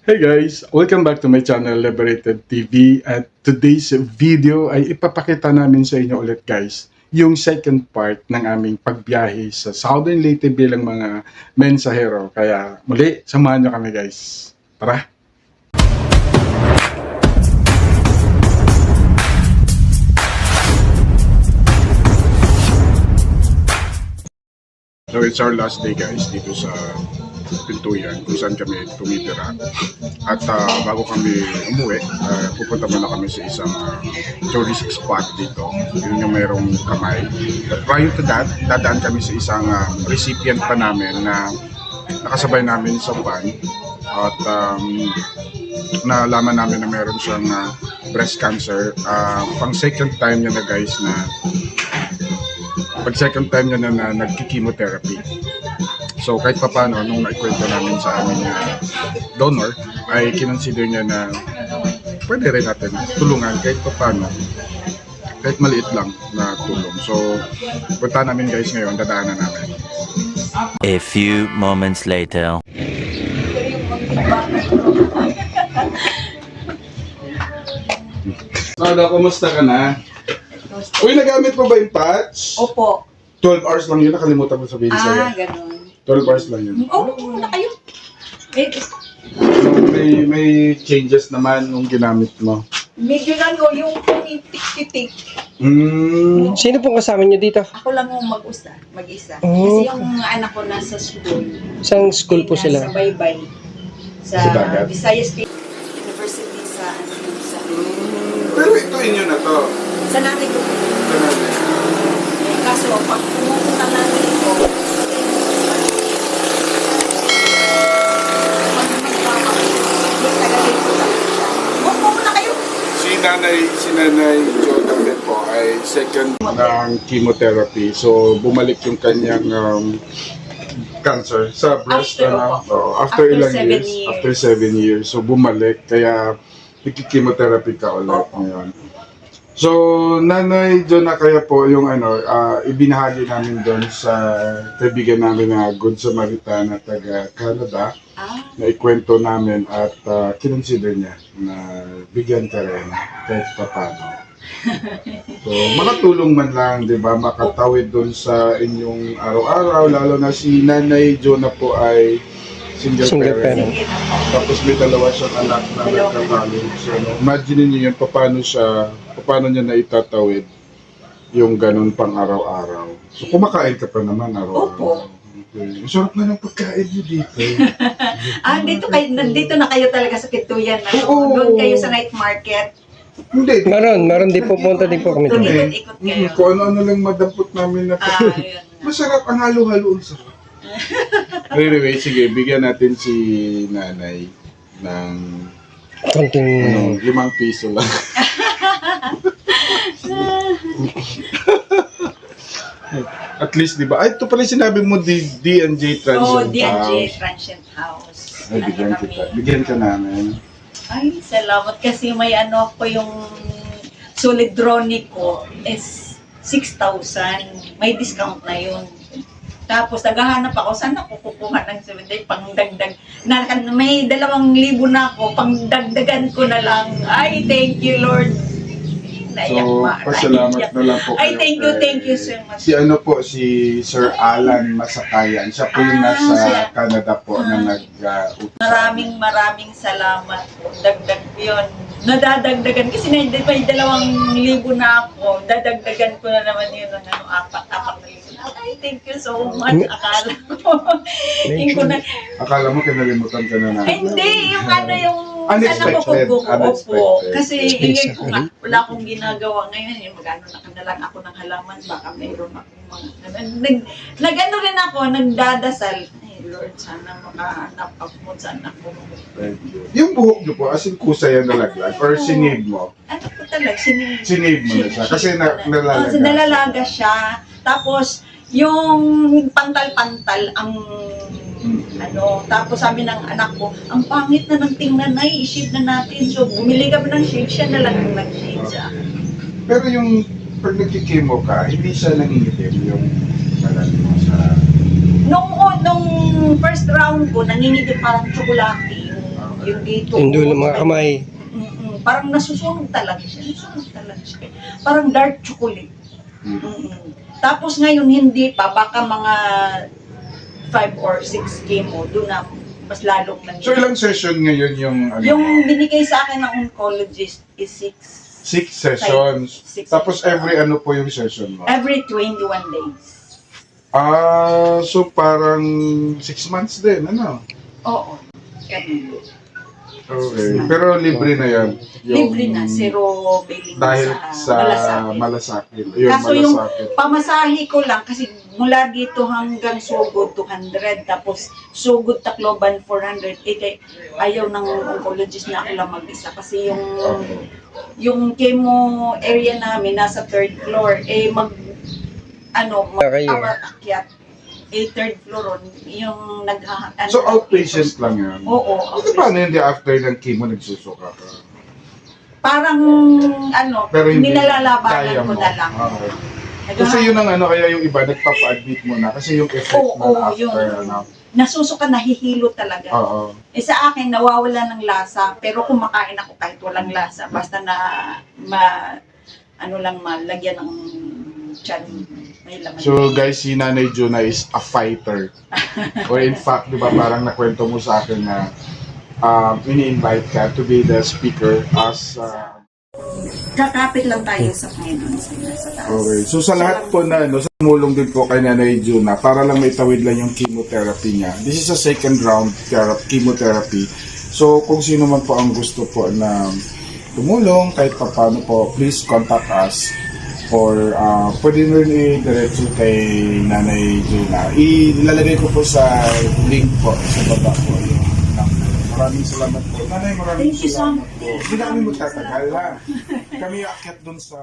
Hey guys! Welcome back to my channel, Liberated TV. At today's video ay ipapakita namin sa inyo ulit guys yung second part ng aming pagbiyahe sa Southern Leyte bilang mga mensahero. Kaya muli, samahan nyo kami guys. Tara! So it's our last day guys dito sa Pintuyan kung saan kami tumitira. At bago kami umuwi, pupunta muna kami sa isang tourist spot dito. Yun yung mayroong kamay. But prior to that, dadaan kami sa isang recipient pa namin na nakasabay namin sa van. At nalaman namin na meron siyang breast cancer. Pang second time niya na guys na pag second time niya na nagki-chemotherapy. So kahit pa paano, nung naikwento namin sa aming donor, ay kinonsider niya na pwede rin natin tulungan kahit pa paano, kahit maliit lang na tulong. So punta namin guys ngayon, dadaanan namin. A few moments later. Sada, kumusta ka na? Uy, nagamit mo ba yung patch? Opo. 12 hours lang yun, nakalimutan ko sabihin sa'yo. Ganun. 12 hours lang yun. Oo, na kayo. So, may changes naman nung ginamit mo. Medyo lang yung titik-titik. Sino pong kasama niyo dito? Ako lang yung mag-isa. Oh. Kasi yung anak ko nasa school. Saan school po Nasa sila? Baybay. Sa Sa dagat? Visayas State University sa Pero ito inyo na to. sa nanay ko. Kaso, pag pumunta natin ito, Si Nanay Jonathan po ay second ng chemotherapy. So, bumalik yung kanyang cancer sa breast. After ilang years? After 7 years. So, bumalik. Kaya, nagki-chemotherapy ka ulit ngayon. So, Nanay Jonah, kaya po yung ibinahagi namin doon sa kaibigan namin na Good Samaritan na taga Canada. Na ikwento namin at kinonsider niya na bigyan ka rin kahit pa paano. So, makatulong man lang, di ba, makatawid doon sa inyong araw-araw, lalo na si Nanay Jonah po ay single parent. Tapos may dalawa siyang anak na nagka-college. So, imagine niyo yun, paano niya na itatawid yung ganun pang araw-araw. So, kumakain ka pa naman araw-araw. Opo. Okay. Masarap na ng pagkain niyo dito. nandito na kayo talaga sa Pintuyan. Oo. Doon kayo sa night market. Hindi. Meron din po, punta din po kami doon. Ikot-ikot kayo. Kung ano-ano lang madampot namin na pagkain. Yun. Masarap ang halo-halo. Ang sarap. Anyway, sige, bigyan natin si Nanay ng Konting... 5 piso lang. At least, di ba? Ay, ito pala sinabi mo, D&J Transient D&J House. Transient House. Ay, bigyan ka namin. Ay, salamat kasi may ako yung solidronic ko is 6,000. May discount na yun. Tapos naghahanap ako, saan ako kukuha ng 7 day pangdagdag. May 2,000 na ako, pangdagdagan ko na lang. Ay, thank you Lord. So, pasalamat na lang po Ay, kayo thank you so much. Si Sir Alan Masakayan. Siya po yung nasa Canada po na nag-utang. Maraming salamat po. Dagdag yun. Nadadagdagan kasi may 2,000 na ako. Dadagdagan ko na naman yun ng 4,000. Ay, thank you so much. Akala ko. Akala mo kinalimutan ka na namin. Ay, hindi. Yung Unexpected. Opo. Kasi ingay ko nga. Wala akong ginagawa ngayon. Magano na lang ako ng halaman. Baka mayroon akong mga... Nag-ano rin ako. Nagdadasal. Ay, Lord, sana makahanap ako. Sana ako. Thank you. Yung buhok niyo po, as in kusa yan nalaglag? Or sinave mo? Ano po talaga? Sinave mo na siya? Kasi nalalaga. Nalalaga siya. Tapos, yung pantal-pantal ang tapos sabi ng anak ko, ang pangit na ng tingnan ay, i-shade na natin. So, bumili kami ng shade, siya na lang yung nag-shade sa akin. Pero yung pag nagkikimo ka, hindi siya nangingitim yung kalan mo sa... Nung first round ko, nangingitim parang tsokolate. yung dito. Yung dulo, mga kamay. Parang nasusunog talaga siya. Nasusunog talaga siya. Parang dark chocolate. Tapos ngayon hindi pa, baka mga 5 or 6 chemo, doon na mas lalong So ilang session ngayon yung ano? Yung binigay sa akin ng oncologist is 6. 6 sessions. Six. Tapos every ano po yung session mo? Every 21 days. So parang 6 months din, ano? Oo. Ganun. Okay. Pero libre na yan. Libre na, zero billing Dahil sa malasakit. malasakit. Yung Kaso yung malasakit. pamasahe ko lang, kasi mula dito hanggang Sugod 200, tapos Sugod Tacloban 400, ayaw ng oncologist na ako lang mag-isa. Kasi yung chemo area namin, nasa 3rd floor, Kayo. akyat. Third floor, yung So outpatient lang yan? Oo. Ito paano hindi after ng chemo nagsusuka ka? Parang, Pero hindi, nilalalabanan kaya ko mo. na lang. Okay. Kasi yun ang kaya yung iba nagpapa-admit mo na kasi yung effect na yun. after, Nasusuka, nahihilo talaga. Oo. Sa akin, nawawala ng lasa, pero kumakain ako kahit walang lasa. Basta malagyan ng tiyan. May laman. So guys, si Nanay Juna is a fighter. Or in fact, di ba parang nakwento mo sa akin na ini-invite ka to be the speaker as Kakapit lang tayo sa Panginoon sa taas. okay. So sa lahat po na sa tumulong din po kay Nanay Juna para lang maitawid lang yung chemotherapy niya. This is a second round chemotherapy. So kung sino man po ang gusto po na tumulong kahit paano po, please contact us. Or pwede rin i-diretso kay Nanay Juna. Ilalagay ko po sa link po sa baba po yung number. Maraming salamat po. Nanay, maraming Thank you so salamat much. po. Hindi na kami magtatagal ha. Kami aakyat dun sa